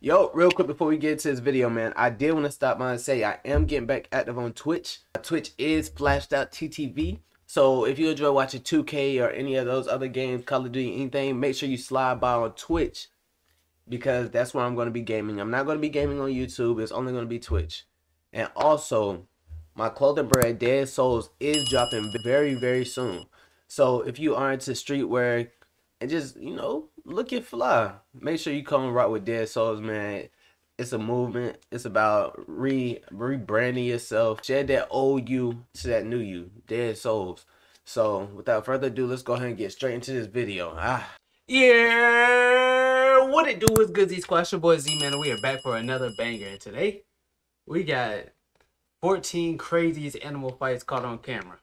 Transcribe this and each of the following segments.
Yo, real quick before we get into this video, man, I did want to stop by and say I am getting back active on Twitch. Twitch is flashed out TTV. So if you enjoy watching 2K or any of those other games, Call of Duty, anything, make sure you slide by on Twitch because that's where I'm going to be gaming. I'm not going to be gaming on YouTube. It's only going to be Twitch. And also, my clothing brand, Dead Souls, is dropping very, very soon. So if you are into streetwear and just, you know, looking fly, make sure you come and rock with Dead Souls, man. It's a movement. It's about rebranding yourself. Shed that old you to that new you. Dead Souls. So without further ado, let's go ahead and get straight into this video. Yeah, what it do is good, Z-Squad. It's your boy Z-Man, and we are back for another banger. And today, we got 14 craziest animal fights caught on camera.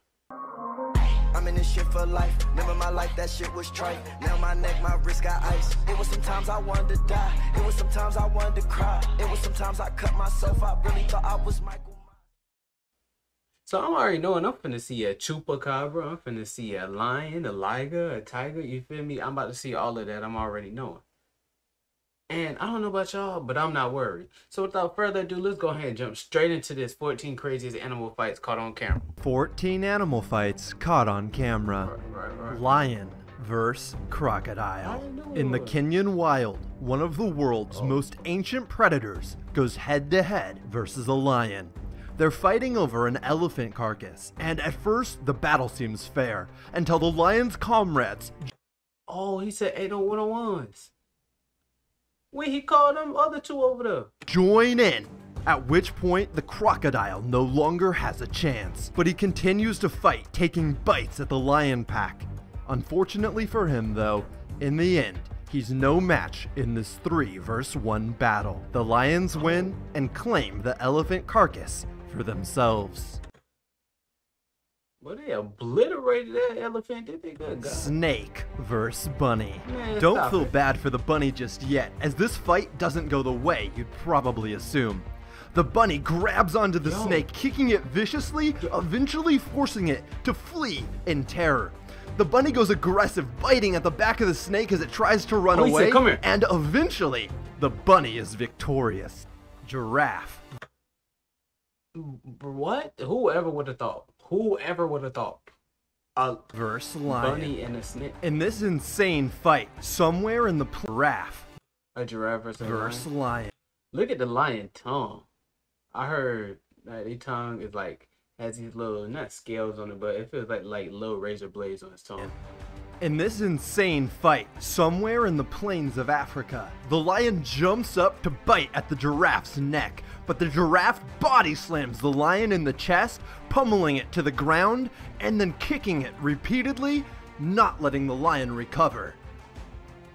I'm in this shit for life. Never my life, that shit was trite. Now my neck, my wrist got ice. It was sometimes I wanted to die. It was sometimes I wanted to cry. It was sometimes I cut myself. I really thought I was Michael. So I'm already knowing I'm finna see a chupacabra. I'm finna see a lion, a liger, a tiger. You feel me? I'm about to see all of that. I'm already knowing. And I don't know about y'all, but I'm not worried. So without further ado, let's go ahead and jump straight into this 14 craziest animal fights caught on camera. 14 animal fights caught on camera. Right. Lion versus crocodile. In the Kenyan wild, one of the world's most ancient predators goes head-to-head versus a lion. They're fighting over an elephant carcass, and at first the battle seems fair, until the lion's comrades... Oh, he said ain't no one-on-ones. When he called them other two over there. Join in. At which point, the crocodile no longer has a chance, but he continues to fight, taking bites at the lion pack. Unfortunately for him, though, in the end, he's no match in this 3-versus-1 battle. The lions win and claim the elephant carcass for themselves. Well, they obliterated that elephant, did they? Good God. Snake versus bunny. Man, don't feel bad for the bunny just yet, as this fight doesn't go the way you'd probably assume. The bunny grabs onto the snake, kicking it viciously, eventually forcing it to flee in terror. The bunny goes aggressive, biting at the back of the snake as it tries to run away, Come here. And eventually, the bunny is victorious. Giraffe. What? Whoever would have thought? Whoever would have thought? A versus lion. Bunny and a snake. In this insane fight, somewhere in the giraffe. A giraffe versus lion. Look at the lion tongue. I heard that his tongue is like has these little not scales on it, but it feels like little razor blades on his tongue. In this insane fight, somewhere in the plains of Africa, the lion jumps up to bite at the giraffe's neck, but the giraffe body slams the lion in the chest, pummeling it to the ground, and then kicking it repeatedly, not letting the lion recover.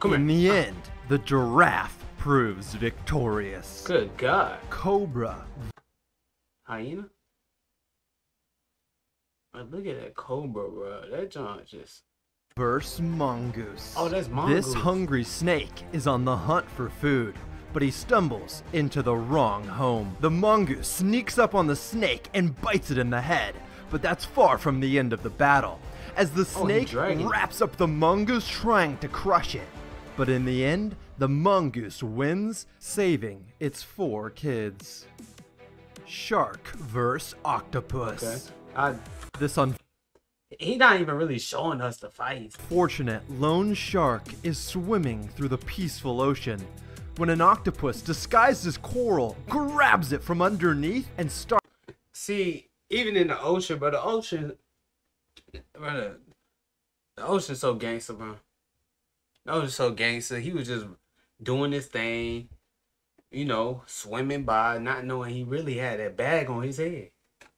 In the end, the giraffe proves victorious. Good God. Cobra. Hyena? Look at that cobra, bro. That joint just... Versus mongoose. Oh, that's mongoose. This hungry snake is on the hunt for food, but he stumbles into the wrong home. The mongoose sneaks up on the snake and bites it in the head, but that's far from the end of the battle, as the snake wraps up the mongoose trying to crush it. But in the end, the mongoose wins, saving its 4 kids. Shark versus octopus. He's not even really showing us the fight. Fortunate lone shark is swimming through the peaceful ocean when an octopus disguised as coral grabs it from underneath and starts. See, even in the ocean, but the ocean's so gangster, bro. The ocean's so gangster. He was just doing his thing, you know, swimming by, not knowing he really had that bag on his head,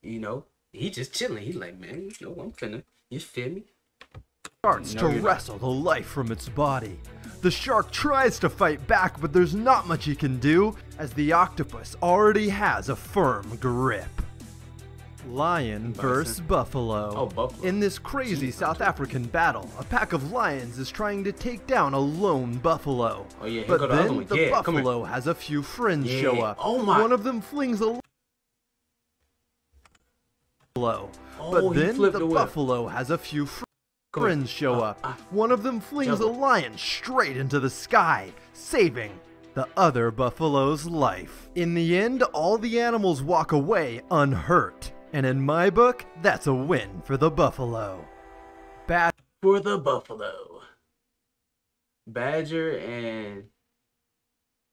you know. He just chilling. He like, man, you know, I'm finna. You feel me? Starts to wrestle the life from its body. The shark tries to fight back, but there's not much he can do, as the octopus already has a firm grip. Lion versus buffalo. Oh, buffalo. In this crazy South African battle, a pack of lions is trying to take down a lone buffalo. Oh, yeah, but then the buffalo has a few friends show up. Oh, my. One of them flings a buffalo. Oh, but then the buffalo has a few friends show up. One of them flings a lion straight into the sky, saving the other buffalo's life. In the end, all the animals walk away unhurt. And in my book, that's a win for the buffalo. For the buffalo. Badger and...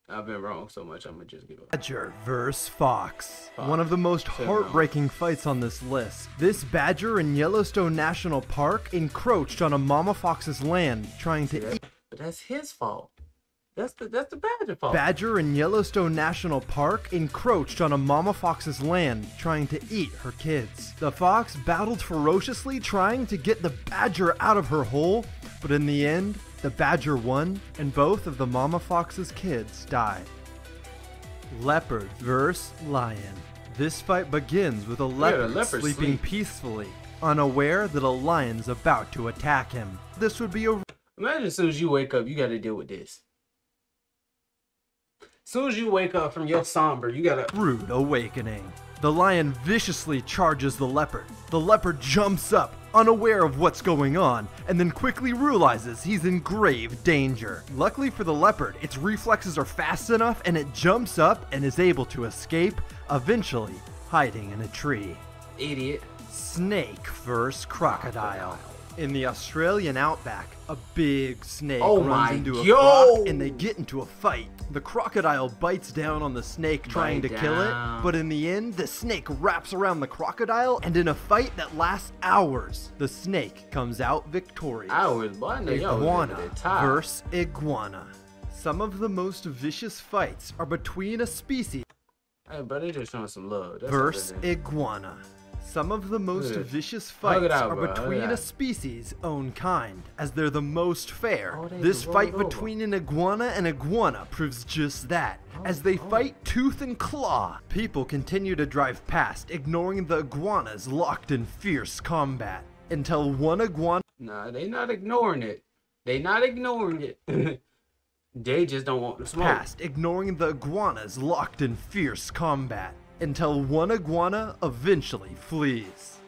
I've been wrong so much, I'm gonna just give up. Badger vs. Fox. One of the most heartbreaking fights on this list. This badger in Yellowstone National Park encroached on a mama fox's land, trying to eat. But that's his fault. That's the badger fault. Badger in Yellowstone National Park encroached on a mama fox's land, trying to eat her kids. The fox battled ferociously, trying to get the badger out of her hole, but in the end, the badger won, and both of the mama fox's kids died. Leopard vs. lion. This fight begins with a leopard sleeping peacefully, unaware that a lion's about to attack him. This would be a... Imagine as soon as you wake up, you gotta deal with this. As soon as you wake up from your somber, you gotta... rude awakening. The lion viciously charges the leopard. The leopard jumps up, unaware of what's going on, and then quickly realizes he's in grave danger. Luckily for the leopard, its reflexes are fast enough and it jumps up and is able to escape, eventually hiding in a tree. Idiot. Snake vs. crocodile. In the Australian outback, a big snake Oh runs my into a yo! croc and they get into a fight. The crocodile bites down on the snake trying to kill it, but in the end, the snake wraps around the crocodile, and in a fight that lasts hours, the snake comes out victorious. Hours, boy, I know y'all was Iguana tired. vs. iguana. Some of the most vicious fights are between a species Hey, bro, they just showing some love. That's versus all that is. iguana. Some of the most Good. vicious Hug it fights out, are bro. Hug it between a out. species' own kind, as they're the most fair. Oh, they This just fight rolled over. between an iguana and iguana proves just that, as they fight tooth and claw. People continue to drive past, ignoring the iguanas locked in fierce combat, until one iguana Nah, they not ignoring it. They not ignoring it. They just don't want to smoke. past, ignoring the iguanas locked in fierce combat, until one iguana eventually flees.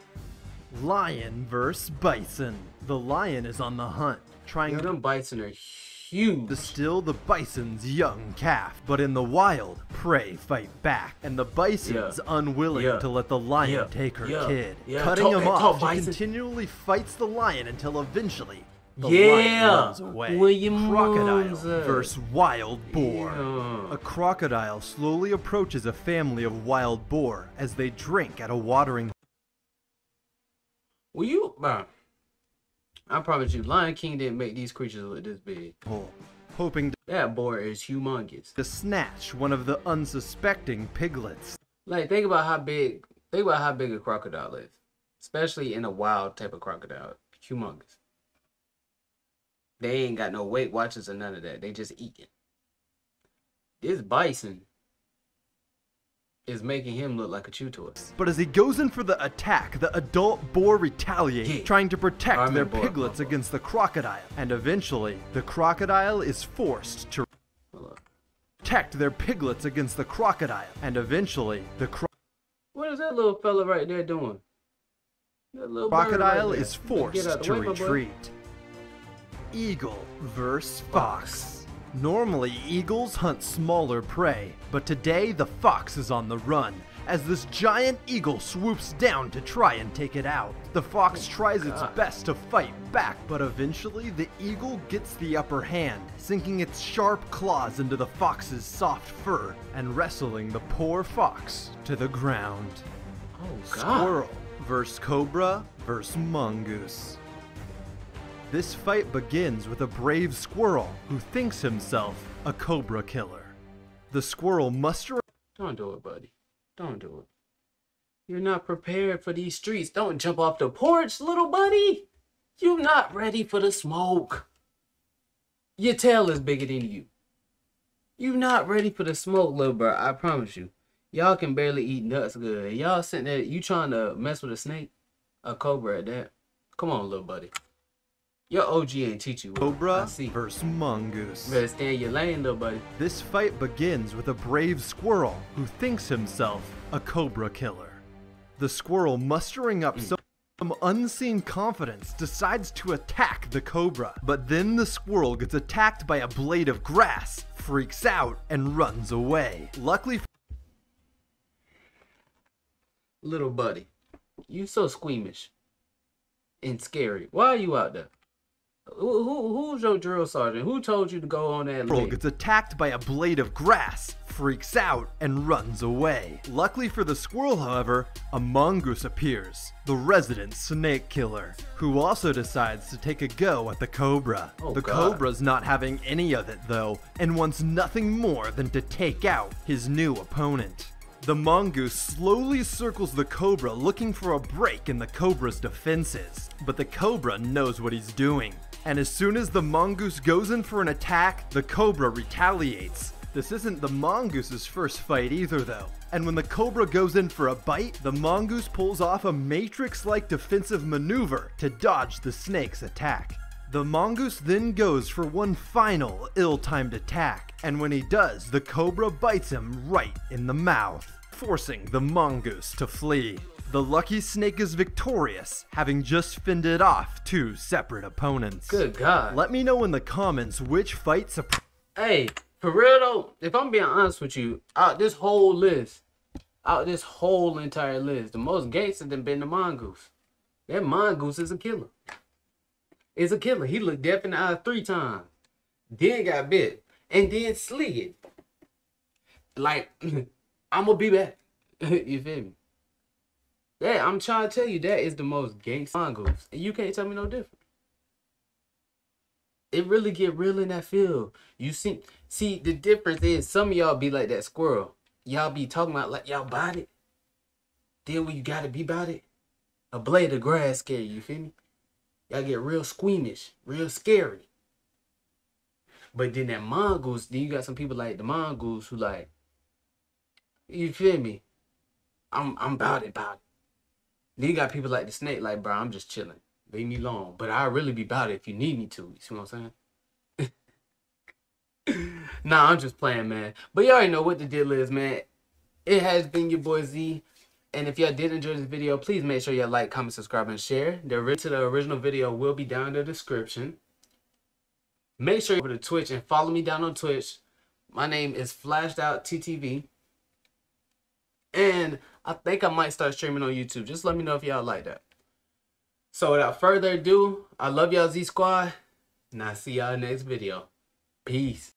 Lion vs. bison. The lion is on the hunt, trying Yo, to them bison are huge. steal the bison's young calf, but in the wild, prey fight back, and the bison's unwilling to let the lion take her kid. Cutting him off, she bison. continually fights the lion until eventually the lion runs away. William Crocodile Monza. versus wild boar. Yeah. A crocodile slowly approaches a family of wild boar as they drink at a watering Well, you, bro, I promise you, Lion King didn't make these creatures look this big. hole, hoping That boar is humongous. to snatch one of the unsuspecting piglets. Like, think about how big a crocodile is, especially in a wild type of crocodile. Humongous. They ain't got no Weight Watchers or none of that. They just eating. This bison is making him look like a chew toy. But as he goes in for the attack, the adult boar retaliates, trying to protect their piglets against the crocodile. And eventually, the crocodile is forced to Hold up. protect their piglets against the crocodile. And eventually, the What is that little fella right there doing? That little bird crocodile right there. is Get forced out the to way, my boy. retreat. Eagle vs. fox. Normally, eagles hunt smaller prey, but today the fox is on the run, as this giant eagle swoops down to try and take it out. The fox tries its best to fight back, but eventually the eagle gets the upper hand, sinking its sharp claws into the fox's soft fur and wrestling the poor fox to the ground. Oh, God. Squirrel vs. cobra vs. mongoose. This fight begins with a brave squirrel who thinks himself a cobra killer. The squirrel musters Don't do it, buddy. Don't do it. You're not prepared for these streets. Don't jump off the porch, little buddy. You're not ready for the smoke. Your tail is bigger than you. You're not ready for the smoke, little bro. I promise you. Y'all can barely eat nuts good. Y'all sitting there, you trying to mess with a snake? A cobra at that? Come on, little buddy. Your OG ain't teach you. cobra I see. vs. mongoose. Better stay in your lane, little buddy. This fight begins with a brave squirrel who thinks himself a cobra killer. The squirrel, mustering up some unseen confidence, decides to attack the cobra. But then the squirrel gets attacked by a blade of grass, freaks out and runs away. Luckily, Little buddy, you so squeamish and scary. Why are you out there? Who's your drill sergeant? Who told you to go on that Squirrel leg? gets attacked by a blade of grass, freaks out, and runs away. Luckily for the squirrel, however, a mongoose appears, the resident snake killer, who also decides to take a go at the cobra. Oh, the God. cobra's not having any of it though, and wants nothing more than to take out his new opponent. The mongoose slowly circles the cobra looking for a break in the cobra's defenses, but the cobra knows what he's doing. And as soon as the mongoose goes in for an attack, the cobra retaliates. This isn't the mongoose's first fight either though, and when the cobra goes in for a bite, the mongoose pulls off a matrix-like defensive maneuver to dodge the snake's attack. The mongoose then goes for one final ill-timed attack, and when he does, the cobra bites him right in the mouth, forcing the mongoose to flee. The lucky snake is victorious, having just fended off two separate opponents. Good God. Let me know in the comments which fight Hey, for real though, if I'm being honest with you, out this whole entire list, the most gangster than been the mongoose. That mongoose is a killer. Is a killer. He looked deaf in the eye 3 times. Then got bit. And then slid. Like, I'm gonna be back. You feel me? Yeah, I'm trying to tell you, that is the most gangster mongoose. And you can't tell me no different. It really get real in that field. You see, the difference is some of y'all be like that squirrel. Y'all be talking about like y'all bought it. Then when you gotta be about it, a blade of grass scare you feel me? Y'all get real squeamish, real scary. But then that mongoose, then you got some people like the mongoose who like, you feel me? I'm about it. Then you got people like the snake, like, bro, I'm just chilling. Leave me alone. But I'll really be about it if you need me to. You see what I'm saying? Nah, I'm just playing, man. But you already know what the deal is, man. It has been your boy Z. And if y'all did enjoy this video, please make sure y'all like, comment, subscribe, and share. The original video will be down in the description. Make sure you go to Twitch and follow me down on Twitch. My name is FlashedOutTTV. And I think I might start streaming on YouTube. Just let me know if y'all like that. So without further ado, I love y'all, Z Squad. And I'll see y'all next video. Peace.